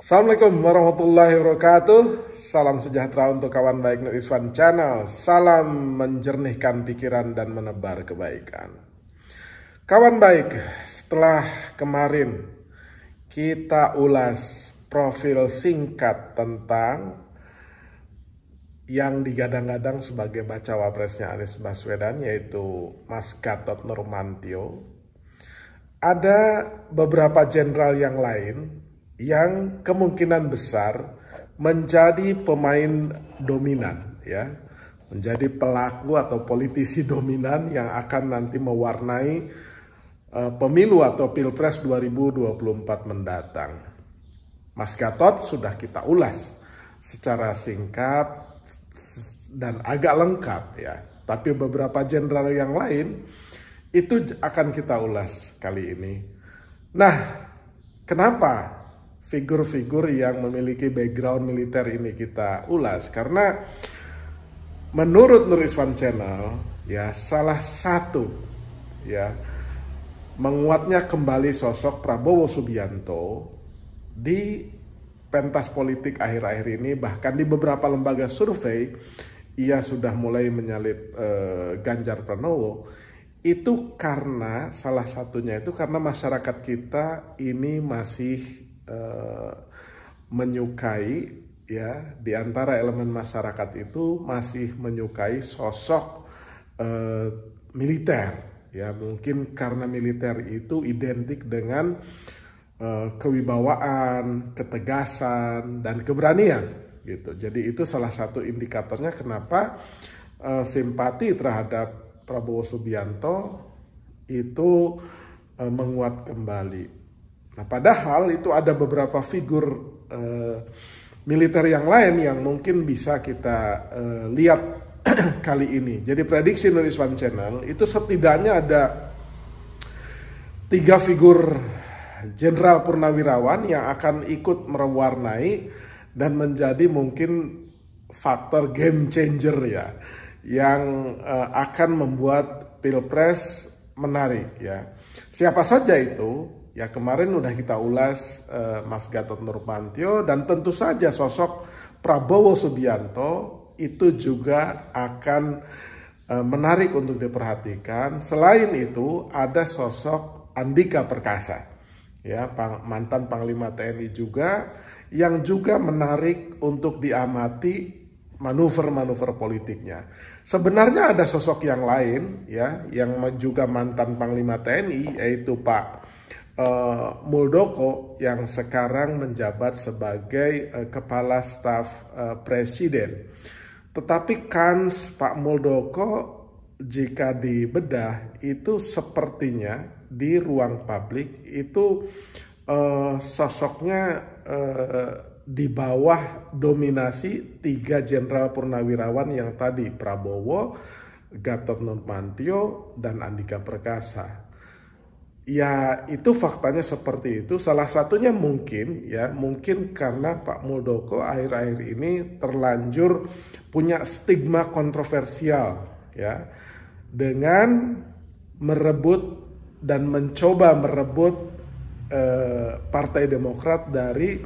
Assalamualaikum warahmatullahi wabarakatuh. Salam sejahtera untuk kawan baik Nur Iswan Channel. Salam menjernihkan pikiran dan menebar kebaikan. Kawan baik, setelah kemarin kita ulas profil singkat tentang yang digadang-gadang sebagai bacawa presnya Anies Baswedan, yaitu Mas Gatot Nurmantio, ada beberapa jenderal yang lain yang kemungkinan besar menjadi pemain dominan, ya, menjadi pelaku atau politisi dominan yang akan nanti mewarnai pemilu atau Pilpres 2024 mendatang. Mas Gatot sudah kita ulas secara singkat dan agak lengkap, ya. Tapi beberapa jenderal yang lain itu akan kita ulas kali ini. Nah, kenapa figur-figur yang memiliki background militer ini kita ulas? Karena menurut Nur Iswan Channel, ya, salah satu, ya, menguatnya kembali sosok Prabowo Subianto di pentas politik akhir-akhir ini, bahkan di beberapa lembaga survei ia sudah mulai menyalip Ganjar Pranowo. Itu karena salah satunya itu karena masyarakat kita ini masih menyukai, ya, di antara elemen masyarakat itu masih menyukai sosok militer, ya. Mungkin karena militer itu identik dengan kewibawaan, ketegasan, dan keberanian, gitu. Jadi itu salah satu indikatornya kenapa simpati terhadap Prabowo Subianto itu menguat kembali. Nah, padahal itu ada beberapa figur militer yang lain yang mungkin bisa kita lihat kali ini. Jadi prediksi Nur Iswan Channel itu setidaknya ada 3 figur jenderal purnawirawan yang akan ikut mewarnai dan menjadi mungkin faktor game changer, ya, yang akan membuat Pilpres menarik, ya. Siapa saja itu? Ya, kemarin udah kita ulas Mas Gatot Nurmantio, dan tentu saja sosok Prabowo Subianto itu juga akan menarik untuk diperhatikan. Selain itu ada sosok Andika Perkasa, ya, mantan Panglima TNI juga, yang juga menarik untuk diamati manuver-manuver politiknya. Sebenarnya ada sosok yang lain, ya, yang juga mantan Panglima TNI, yaitu Pak Muldoko, yang sekarang menjabat sebagai Kepala Staf Presiden. Tetapi kans Pak Muldoko jika dibedah itu sepertinya di ruang publik itu sosoknya di bawah dominasi 3 jenderal purnawirawan yang tadi, Prabowo, Gatot Nurmantio, dan Andika Perkasa. Ya, itu faktanya seperti itu. Salah satunya mungkin, ya, mungkin karena Pak Muldoko akhir-akhir ini terlanjur punya stigma kontroversial, ya, dengan merebut dan mencoba merebut Partai Demokrat dari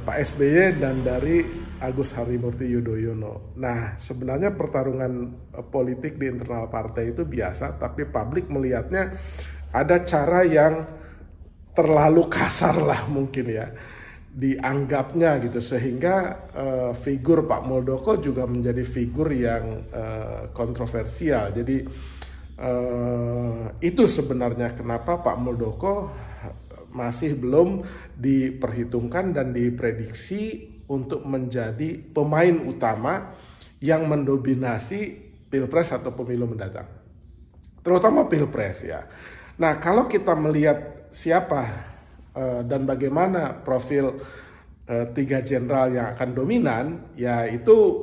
Pak SBY dan dari Agus Harimurti Yudhoyono. Nah, sebenarnya pertarungan politik di internal partai itu biasa, tapi publik melihatnya ada cara yang terlalu kasar lah mungkin, ya, dianggapnya gitu, sehingga figur Pak Muldoko juga menjadi figur yang kontroversial. Jadi itu sebenarnya kenapa Pak Muldoko masih belum diperhitungkan dan diprediksi untuk menjadi pemain utama yang mendominasi Pilpres atau pemilu mendatang, terutama Pilpres, ya. Nah, kalau kita melihat siapa dan bagaimana profil 3 jenderal yang akan dominan, ya, itu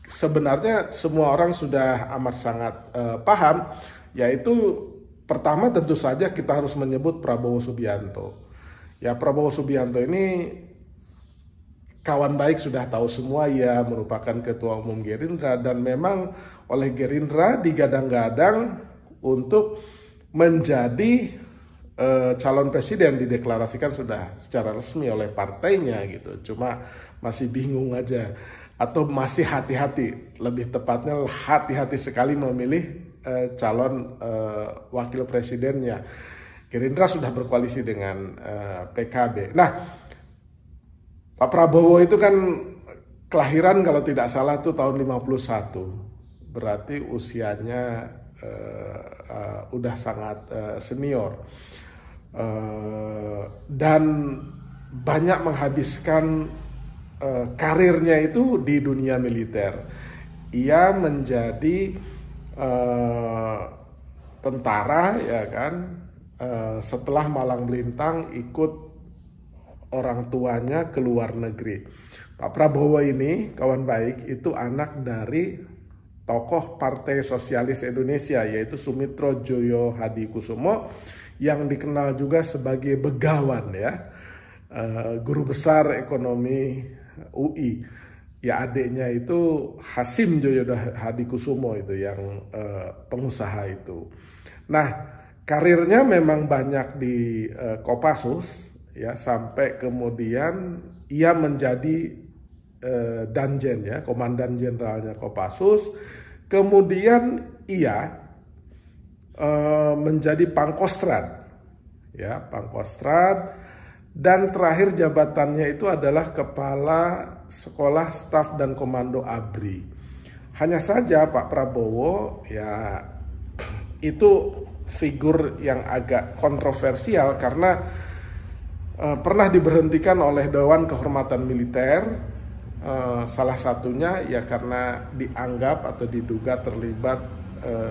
sebenarnya semua orang sudah amat sangat paham, yaitu pertama tentu saja kita harus menyebut Prabowo Subianto. Ya, Prabowo Subianto ini kawan baik sudah tahu semua, ia merupakan Ketua Umum Gerindra dan memang oleh Gerindra digadang-gadang untuk menjadi calon presiden dideklarasikan sudah secara resmi oleh partainya gitu. Cuma masih bingung aja atau masih hati-hati, lebih tepatnya hati-hati sekali memilih calon wakil presidennya. Gerindra sudah berkoalisi dengan PKB. Nah, Pak Prabowo itu kan kelahiran kalau tidak salah tuh tahun 51. Berarti usianya udah sangat senior. Dan banyak menghabiskan karirnya itu di dunia militer. Ia menjadi tentara, ya kan. Setelah malang melintang ikut orang tuanya ke luar negeri. Pak Prabowo ini, kawan baik, itu anak dari tokoh Partai Sosialis Indonesia, yaitu Sumitro Joyo Hadikusumo, yang dikenal juga sebagai Begawan, ya, guru besar ekonomi UI. Ya, adiknya itu Hasim Joyo Hadikusumo itu yang pengusaha itu. Nah, karirnya memang banyak di Kopassus, ya, sampai kemudian ia menjadi Danjen, ya, Komandan Jenderalnya Kopassus. Kemudian ia menjadi Pangkostrat, ya, Pangkostrat, dan terakhir jabatannya itu adalah Kepala Sekolah Staf dan Komando ABRI. Hanya saja Pak Prabowo, ya, itu figur yang agak kontroversial karena pernah diberhentikan oleh Dewan Kehormatan Militer, salah satunya ya karena dianggap atau diduga terlibat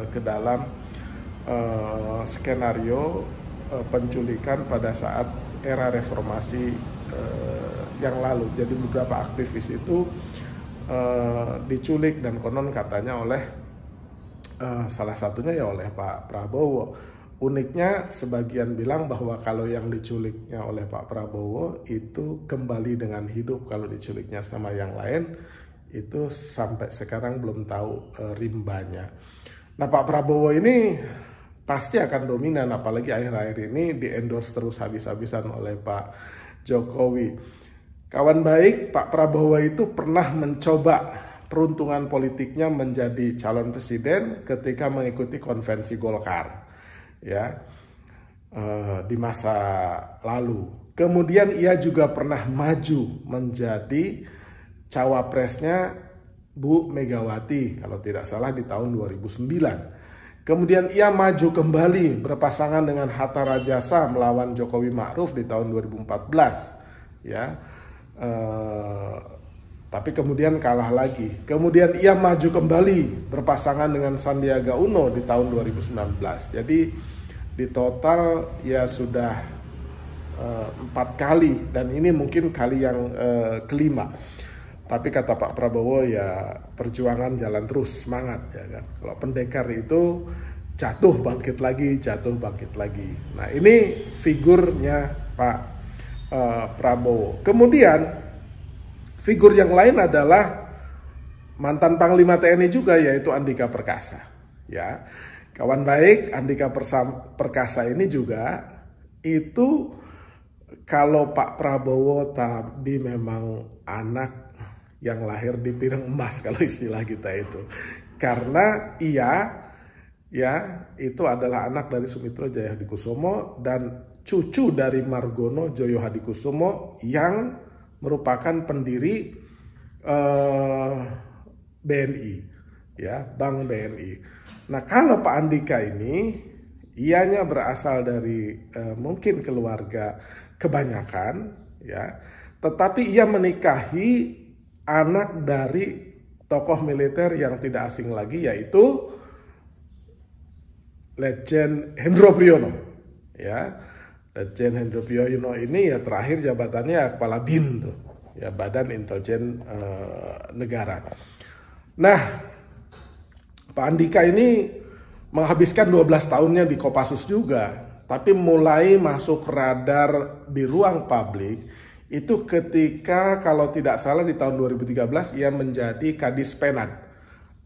ke dalam skenario penculikan pada saat era reformasi yang lalu. Jadi beberapa aktivis itu diculik dan konon katanya oleh salah satunya ya oleh Pak Prabowo. Uniknya sebagian bilang bahwa kalau yang diculiknya oleh Pak Prabowo itu kembali dengan hidup, kalau diculiknya sama yang lain itu sampai sekarang belum tahu rimbanya. Nah, Pak Prabowo ini pasti akan dominan, apalagi akhir-akhir ini di-endorse terus habis-habisan oleh Pak Jokowi. Kawan baik, Pak Prabowo itu pernah mencoba peruntungan politiknya menjadi calon presiden ketika mengikuti konvensi Golkar, ya, di masa lalu. Kemudian ia juga pernah maju menjadi cawapresnya Bu Megawati kalau tidak salah di tahun 2009. Kemudian ia maju kembali berpasangan dengan Hatta Rajasa melawan Jokowi Ma'ruf di tahun 2014, ya. Tapi kemudian kalah lagi. Kemudian ia maju kembali berpasangan dengan Sandiaga Uno di tahun 2019. Jadi di total ya sudah 4 kali, dan ini mungkin kali yang kelima. Tapi kata Pak Prabowo ya perjuangan jalan terus, semangat, ya kan. Kalau pendekar itu jatuh bangkit lagi, jatuh bangkit lagi. Nah, ini figurnya Pak Prabowo. Kemudian figur yang lain adalah mantan Panglima TNI juga, yaitu Andika Perkasa, ya. Kawan baik, Andika Perkasa ini juga itu kalau Pak Prabowo tadi memang anak yang lahir di piring emas kalau istilah kita itu. Karena ia ya itu adalah anak dari Sumitro Jaya Hadikusumo dan cucu dari Margono Joyo Hadikusumo yang merupakan pendiri BNI, ya, Bank BNI. Nah, kalau Pak Andika ini ianya berasal dari mungkin keluarga kebanyakan, ya, tetapi ia menikahi anak dari tokoh militer yang tidak asing lagi, yaitu Letjen Hendro Priyono, ya. Letjen Hendro Priyono ini ya terakhir jabatannya kepala BIN tuh, ya, Badan Intelijen Negara. Nah, Pak Andika ini menghabiskan 12 tahunnya di Kopassus juga, tapi mulai masuk radar di ruang publik itu ketika kalau tidak salah di tahun 2013 ia menjadi Kadis Penat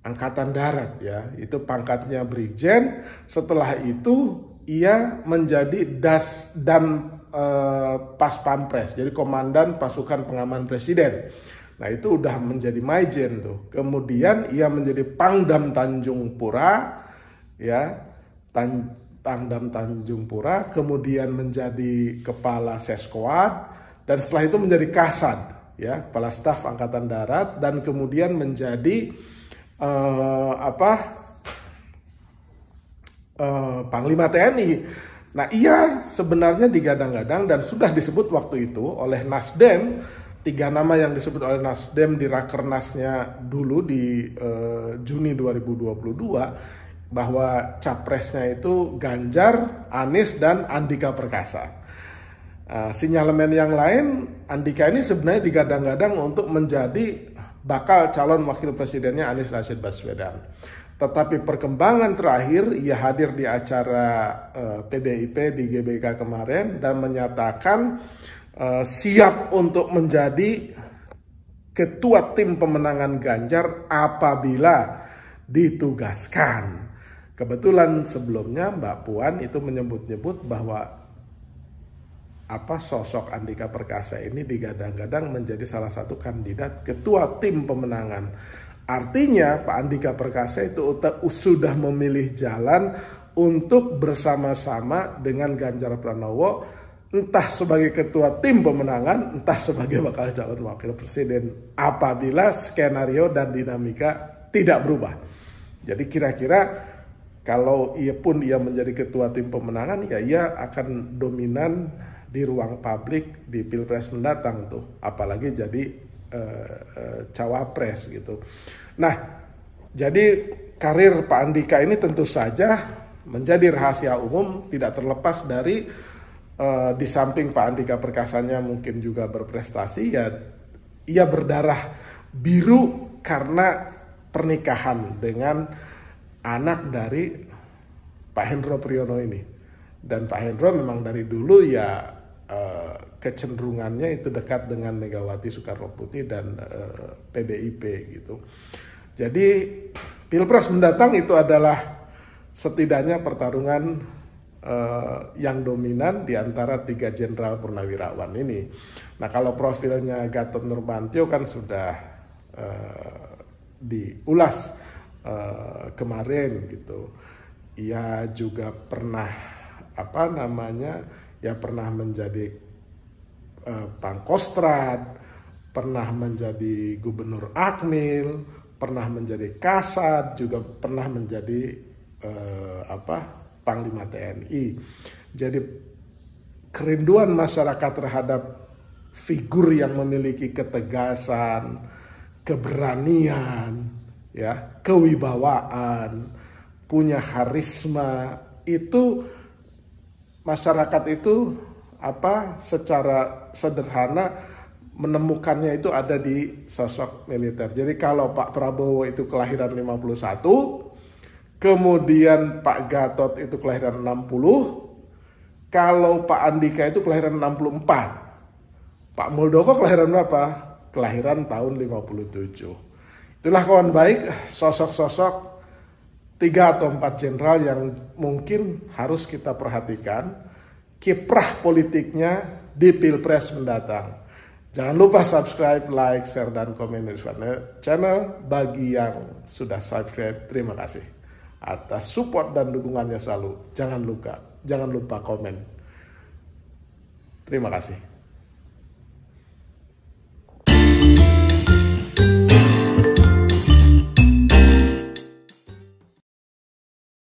Angkatan Darat, ya. Itu pangkatnya Brigjen. Setelah itu ia menjadi Das dan Pas Pampres, jadi komandan pasukan pengaman presiden. Nah itu udah menjadi Maijen tuh. Kemudian ia menjadi Pangdam Tanjung Pura, ya, Pangdam Tanjung Pura, kemudian menjadi Kepala Seskoad, dan setelah itu menjadi Kasad, ya, Kepala Staf Angkatan Darat, dan kemudian menjadi Panglima TNI. Nah, ia sebenarnya digadang-gadang dan sudah disebut waktu itu oleh Nasdem, 3 nama yang disebut oleh Nasdem di Rakernasnya dulu di Juni 2022, bahwa capresnya itu Ganjar, Anies, dan Andika Perkasa. Sinyalemen yang lain, Andika ini sebenarnya digadang-gadang untuk menjadi bakal calon wakil presidennya Anies Rashid Baswedan. Tetapi perkembangan terakhir, ia hadir di acara PDIP di GBK kemarin dan menyatakan siap untuk menjadi ketua tim pemenangan Ganjar apabila ditugaskan. Kebetulan sebelumnya Mbak Puan itu menyebut-nyebut bahwa sosok Andika Perkasa ini digadang-gadang menjadi salah satu kandidat ketua tim pemenangan. Artinya Pak Andika Perkasa itu sudah memilih jalan untuk bersama-sama dengan Ganjar Pranowo, entah sebagai ketua tim pemenangan, entah sebagai bakal calon wakil presiden, apabila skenario dan dinamika tidak berubah. Jadi kira-kira kalau ia menjadi ketua tim pemenangan, ya ia akan dominan di ruang publik di Pilpres mendatang tuh, apalagi jadi cawapres gitu. Nah, jadi karir Pak Andika ini tentu saja menjadi rahasia umum, tidak terlepas dari di samping Pak Andika Perkasanya mungkin juga berprestasi, ya ia berdarah biru karena pernikahan dengan anak dari Pak Hendro Priyono ini. Dan Pak Hendro memang dari dulu ya kecenderungannya itu dekat dengan Megawati Soekarno Putri dan PDIP gitu. Jadi Pilpres mendatang itu adalah setidaknya pertarungan yang dominan di antara 3 jenderal purnawirawan ini. Nah, kalau profilnya Gatot Nurmantio kan sudah diulas kemarin gitu. Ia juga pernah pernah menjadi Pangkostrat, pernah menjadi Gubernur Akmil, pernah menjadi Kasat, juga pernah menjadi Panglima TNI. Jadi kerinduan masyarakat terhadap figur yang memiliki ketegasan, keberanian, ya, kewibawaan, punya karisma, itu masyarakat itu secara sederhana menemukannya itu ada di sosok militer. Jadi kalau Pak Prabowo itu kelahiran 51, kemudian Pak Gatot itu kelahiran 60, kalau Pak Andika itu kelahiran 64. Pak Muldoko kelahiran berapa? Kelahiran tahun 57. Itulah kawan baik, sosok-sosok 3 atau 4 jenderal yang mungkin harus kita perhatikan kiprah politiknya di Pilpres mendatang. Jangan lupa subscribe, like, share, dan komen di channel. Bagi yang sudah subscribe, terima kasih atas support dan dukungannya selalu. Jangan lupa komen. Terima kasih.